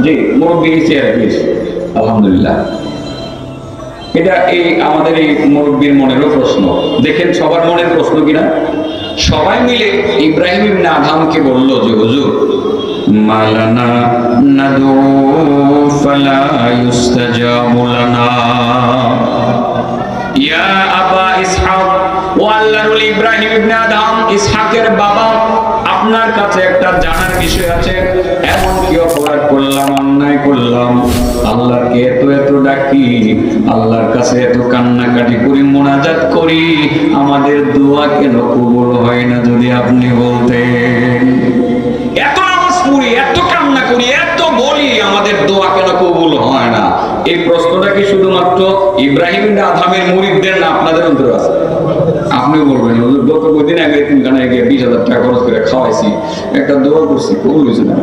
জি মুরব্বী chair please. আলহামদুলিল্লাহ। এটা আমাদের এই মুরব্বীর মনেরও প্রশ্ন। দেখেন সবার মনের প্রশ্ন কিনা। সবাই মিলে ইব্রাহিম ইবনে আদহামকে বলল যে হুজুর মালানা নাদু ফালা ইউস্তাজাবু লানা ইয়া আবা ইসহাক, ও আল্লাহর ইব্রাহিম ইবনে আদহাম, ইসহাকের বাবা, আপনার কাছে একটা জানার বিষয় আছে। এমন কি অপরাধ করলাম, অন্যায় করলাম, আল্লাহকে এত এত ডাকি, আল্লাহর কাছে এত কান্নাকাটি করি, মোনাজাত করি, আমাদের দোয়া কেন কবুল হয় না? যদি আপনি বলতেন। এত নামাজ পড়ি, এত কান্না করি, এত বলি, আমাদের দোয়া কেন কবুল হয় না? এই প্রশ্নটা কি শুধুমাত্র ইব্রাহিম ইবনে আদহামের মুরিদদের না আপনাদের অন্তরে আছে? আপনি বলবেন হুজুর গত কয়েকদিন আগে 3 ঘন্টা আগে 20,000 টাকা খরচ করে খাওয়াইছি, একটা দোয়া করছি, কবুল হয়েছে না।